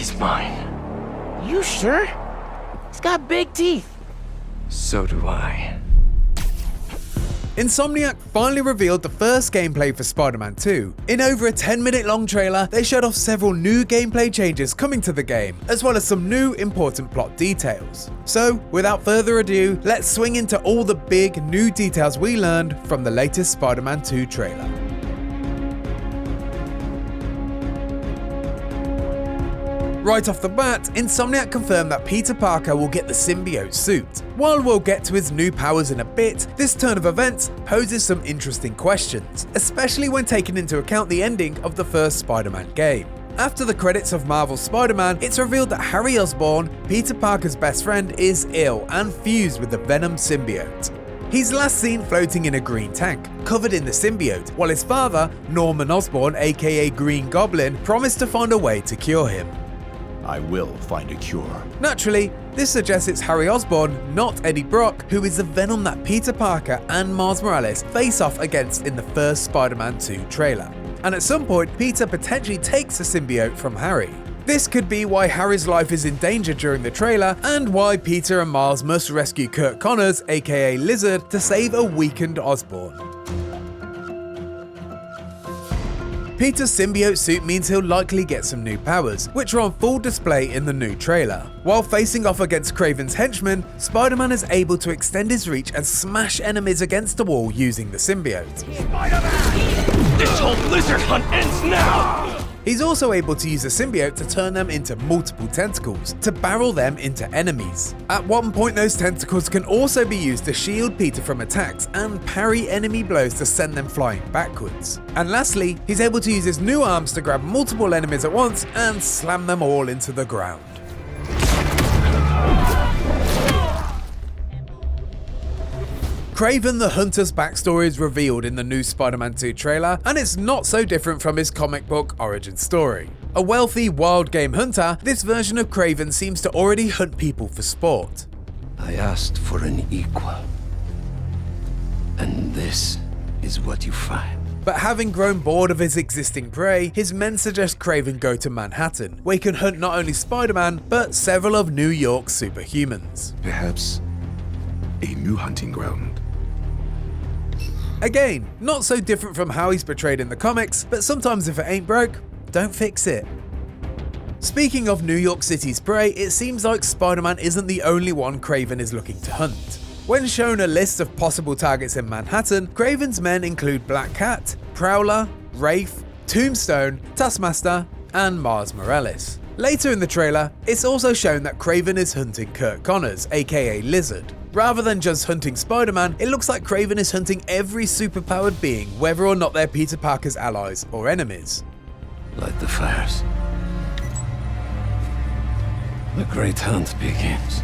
He's mine. You sure? He's got big teeth. So do I. Insomniac finally revealed the first gameplay for Spider-Man 2. In over a 10-minute long trailer, they showed off several new gameplay changes coming to the game, as well as some new important plot details. So, without further ado, let's swing into all the big new details we learned from the latest Spider-Man 2 trailer. Right off the bat, Insomniac confirmed that Peter Parker will get the symbiote suit. While we'll get to his new powers in a bit, this turn of events poses some interesting questions, especially when taking into account the ending of the first Spider-Man game. After the credits of Marvel's Spider-Man, it's revealed that Harry Osborn, Peter Parker's best friend, is ill and fused with the Venom symbiote. He's last seen floating in a green tank, covered in the symbiote, while his father, Norman Osborn aka Green Goblin, promised to find a way to cure him. I will find a cure. Naturally, this suggests it's Harry Osborn, not Eddie Brock, who is the Venom that Peter Parker and Miles Morales face off against in the first Spider-Man 2 trailer. And at some point, Peter potentially takes the symbiote from Harry. This could be why Harry's life is in danger during the trailer, and why Peter and Miles must rescue Kurt Connors, aka Lizard, to save a weakened Osborn. Peter's symbiote suit means he'll likely get some new powers, which are on full display in the new trailer. While facing off against Kraven's henchmen, Spider-Man is able to extend his reach and smash enemies against the wall using the symbiote. Spider-Man! This whole lizard hunt ends now! He's also able to use the symbiote to turn them into multiple tentacles, to barrel them into enemies. At one point, those tentacles can also be used to shield Peter from attacks and parry enemy blows to send them flying backwards. And lastly, he's able to use his new arms to grab multiple enemies at once and slam them all into the ground. Kraven the Hunter's backstory is revealed in the new Spider-Man 2 trailer, and it's not so different from his comic book origin story. A wealthy wild game hunter, this version of Kraven seems to already hunt people for sport. I asked for an equal. And this is what you find. But having grown bored of his existing prey, his men suggest Kraven go to Manhattan, where he can hunt not only Spider-Man, but several of New York's superhumans. Perhaps a new hunting ground. Again, not so different from how he's portrayed in the comics, but sometimes if it ain't broke, don't fix it. Speaking of New York City's prey, it seems like Spider-Man isn't the only one Kraven is looking to hunt. When shown a list of possible targets in Manhattan, Kraven's men include Black Cat, Prowler, Wraith, Tombstone, Taskmaster, and Miles Morales. Later in the trailer, it's also shown that Kraven is hunting Kurt Connors, aka Lizard. Rather than just hunting Spider-Man, it looks like Kraven is hunting every superpowered being, whether or not they're Peter Parker's allies or enemies. Light the fires. The great hunt begins.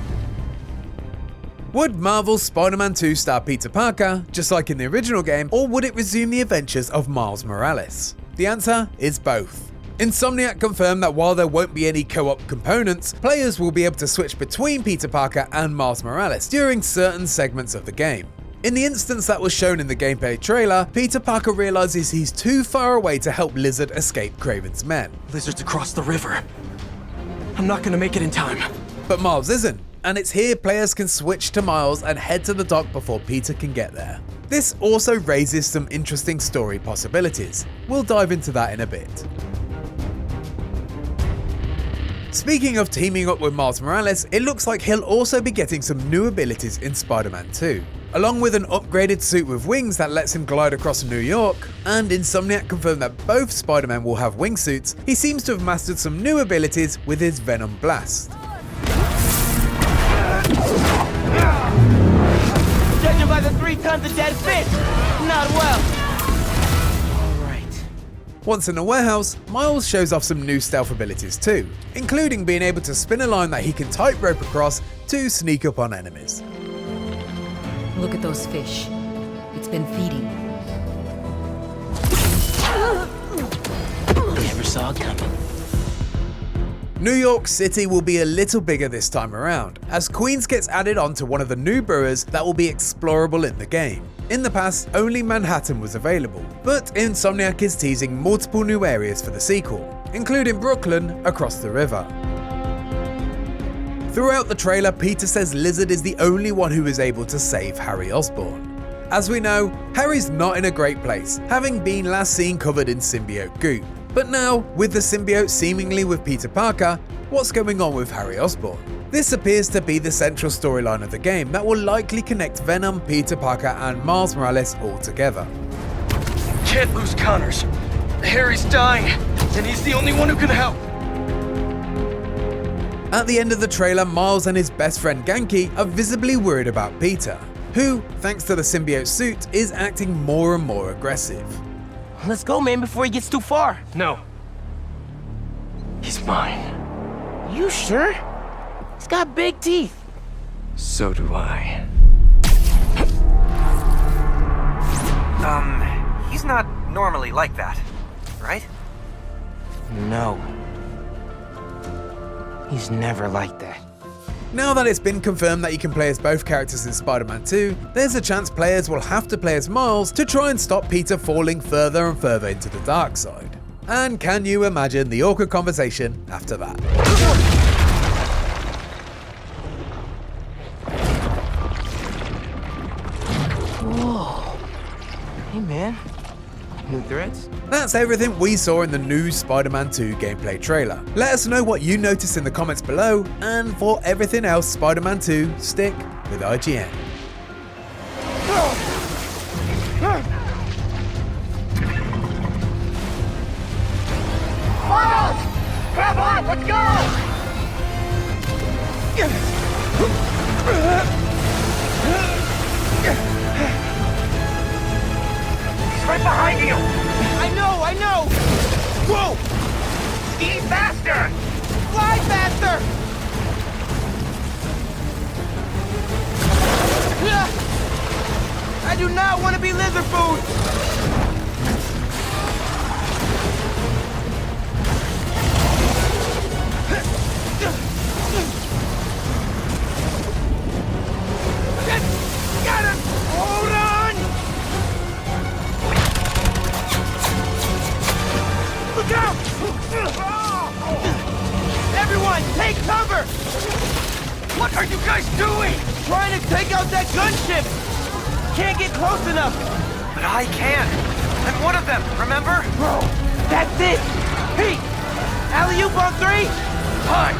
Would Marvel's Spider-Man 2 star Peter Parker, just like in the original game, or would it resume the adventures of Miles Morales? The answer is both. Insomniac confirmed that while there won't be any co-op components, players will be able to switch between Peter Parker and Miles Morales during certain segments of the game. In the instance that was shown in the gameplay trailer, Peter Parker realizes he's too far away to help Lizard escape Kraven's men. Lizard's across the river. I'm not gonna make it in time. But Miles isn't, and it's here players can switch to Miles and head to the dock before Peter can get there. This also raises some interesting story possibilities. We'll dive into that in a bit. Speaking of teaming up with Miles Morales, it looks like he'll also be getting some new abilities in Spider-Man 2. Along with an upgraded suit with wings that lets him glide across New York, and Insomniac confirmed that both Spider-Men will have wingsuits, he seems to have mastered some new abilities with his Venom Blast. Judging by the 3 tons of dead fish, not well. Once in a warehouse, Miles shows off some new stealth abilities too, including being able to spin a line that he can tightrope across to sneak up on enemies. Look at those fish. It's been feeding. Never saw it coming. New York City will be a little bigger this time around, as Queens gets added on to one of the new boroughs that will be explorable in the game. In the past, only Manhattan was available, but Insomniac is teasing multiple new areas for the sequel, including Brooklyn across the river. Throughout the trailer, Peter says Lizard is the only one who is able to save Harry Osborn. As we know, Harry's not in a great place, having been last seen covered in symbiote goop. But now, with the symbiote seemingly with Peter Parker, what's going on with Harry Osborn? This appears to be the central storyline of the game that will likely connect Venom, Peter Parker and Miles Morales all together. Can't lose Connors. Harry's dying, and he's the only one who can help. At the end of the trailer, Miles and his best friend Ganke are visibly worried about Peter, who, thanks to the symbiote suit, is acting more and more aggressive. Let's go, man, before he gets too far. No. He's mine. You sure? He's got big teeth. So do I. He's not normally like that, right? No. He's never like that. Now that it's been confirmed that you can play as both characters in Spider-Man 2, there's a chance players will have to play as Miles to try and stop Peter falling further and further into the dark side. And can you imagine the awkward conversation after that? Whoa. Hey, man. New threads? That's everything we saw in the new Spider-Man 2 gameplay trailer. Let us know what you noticed in the comments below, and for everything else Spider-Man 2, stick with IGN. Come on, let's go! He's right behind you! I know! Whoa! Speed faster! Fly faster! I do not want to be lizard food! Got him! Hold on! Look out! Everyone, take cover! What are you guys doing? Trying to take out that gunship! Can't get close enough! But I can. I'm one of them, remember? Bro, that's it! Pete! Alley-oop on 3! Time!